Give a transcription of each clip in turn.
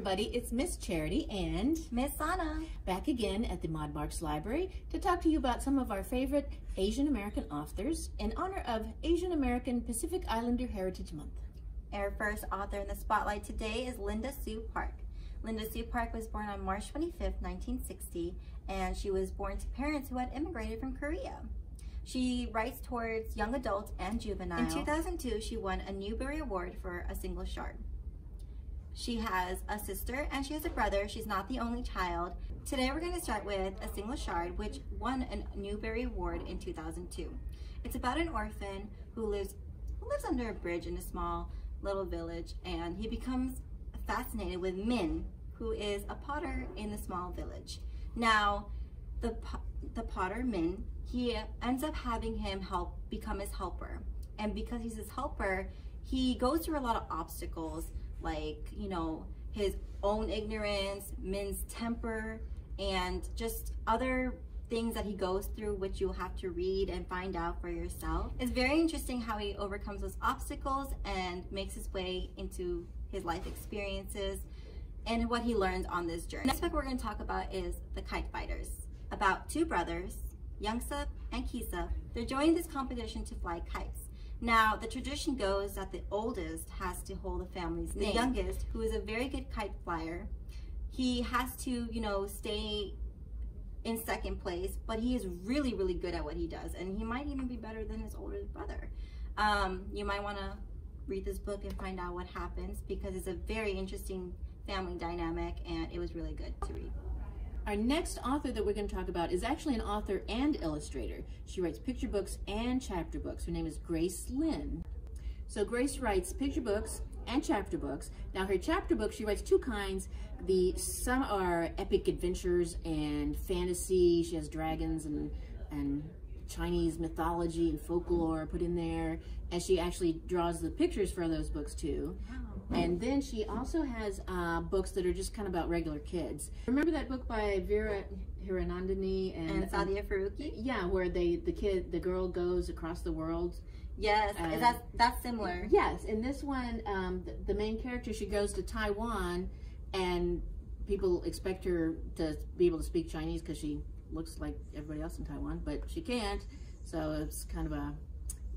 everybody, it's Miss Charity and Miss Sana back again at the Maud Marks Library to talk to you about some of our favorite Asian American authors in honor of Asian American Pacific Islander Heritage Month. Our first author in the spotlight today is Linda Sue Park. Linda Sue Park was born on March 25th, 1960, and she was born to parents who had immigrated from Korea. She writes towards young adults and juvenile. In 2002, she won a Newbery Award for A Single Shard. She has a sister and she has a brother. She's not the only child. Today we're going to start with A Single Shard, which won a Newbery Award in 2002. It's about an orphan who lives under a bridge in a small little village, and he becomes fascinated with Min, who is a potter in the small village. Now, the potter Min, he ends up having him become his helper, and because he's his helper, he goes through a lot of obstacles, like, you know, his own ignorance, Min's temper, and just other things that he goes through, which you'll have to read and find out for yourself. It's very interesting how he overcomes those obstacles and makes his way into his life experiences and what he learned on this journey. Next book we're going to talk about is The Kite Fighters, about two brothers, Youngsup and Kisup. They're joining this competition to fly kites. Now, the tradition goes that the oldest has to hold the family's name. The youngest, who is a very good kite flyer, he has to, you know, stay in second place, but he is really, really good at what he does, and he might even be better than his older brother. You might want to read this book and find out what happens, because it's a very interesting family dynamic, and it was really good to read. Our next author that we're going to talk about is actually an author and illustrator. She writes picture books and chapter books. Her name is Grace Lynn. So Grace writes picture books and chapter books. Now her chapter books, she writes two kinds. Some are epic adventures and fantasy. She has dragons and Chinese mythology and folklore put in there. And she actually draws the pictures for those books too. Wow. And then she also has books that are just kind of about regular kids. Remember that book by Vera Hiranandani and Sadia Faruqi? Yeah, where the girl goes across the world. Yes, that's similar. Yes, in this one, the main character, she goes to Taiwan, and people expect her to be able to speak Chinese because she looks like everybody else in Taiwan, but she can't. So it's kind of a,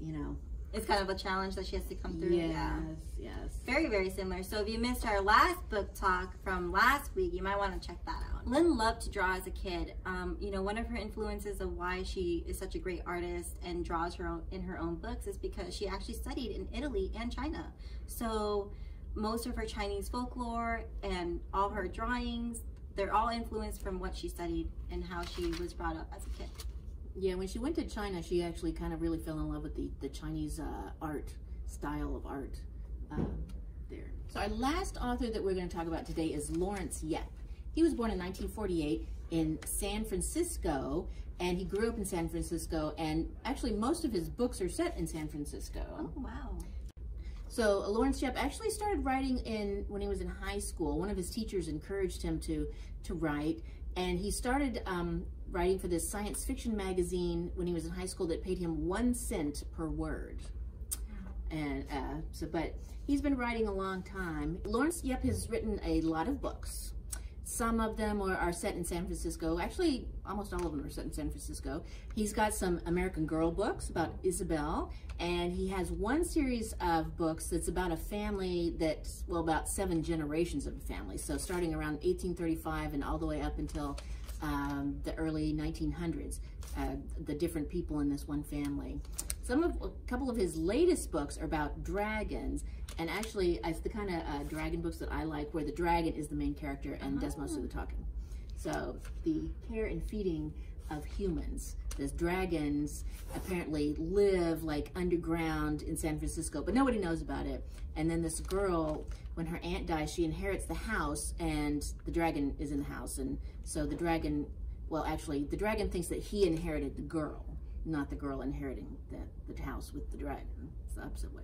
you know, it's kind of a challenge that she has to come through. Yes, yeah. Yes. Very, very similar. So if you missed our last book talk from last week, you might want to check that out. Lynn loved to draw as a kid. You know, one of her influences of why she is such a great artist and draws in her own books is because she actually studied in Italy and China. So most of her Chinese folklore and all her drawings, they're all influenced from what she studied and how she was brought up as a kid. Yeah, when she went to China, she actually kind of really fell in love with the Chinese style of art there. So our last author that we're going to talk about today is Laurence Yep. He was born in 1948 in San Francisco, and he grew up in San Francisco, and actually most of his books are set in San Francisco. Oh, wow. So Laurence Yep actually started writing when he was in high school. One of his teachers encouraged him to write, and he started writing for this science fiction magazine when he was in high school that paid him 1 cent per word. And but he's been writing a long time. Laurence Yep has written a lot of books. Some of them are set in San Francisco. Actually, almost all of them are set in San Francisco. He's got some American Girl books about Isabel, and he has one series of books that's about a family that's, well, about 7 generations of a family. So starting around 1835 and all the way up until the early 1900s, the different people in this one family. A couple of his latest books are about dragons, and actually it's the kind of dragon books that I like, where the dragon is the main character and does most of the talking. So the care and feeding of humans. These dragons apparently live like underground in San Francisco, but nobody knows about it. And then this girl, when her aunt dies, she inherits the house, and the dragon is in the house. And so the dragon, well, actually the dragon thinks that he inherited the girl, not the girl inheriting the house with the dragon. It's the opposite way.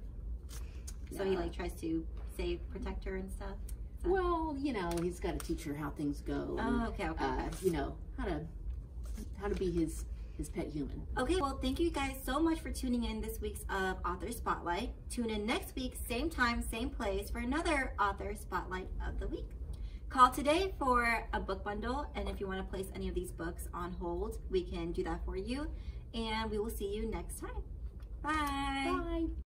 So he like tries to protect her and stuff? Well, you know, he's got to teach her how things go. Oh, okay. You know, how to be his pet human. Okay, well, thank you guys so much for tuning in this week's Author Spotlight. Tune in next week, same time, same place, for another Author Spotlight of the week. Call today for a book bundle, and if you want to place any of these books on hold, we can do that for you, and we will see you next time. Bye. Bye.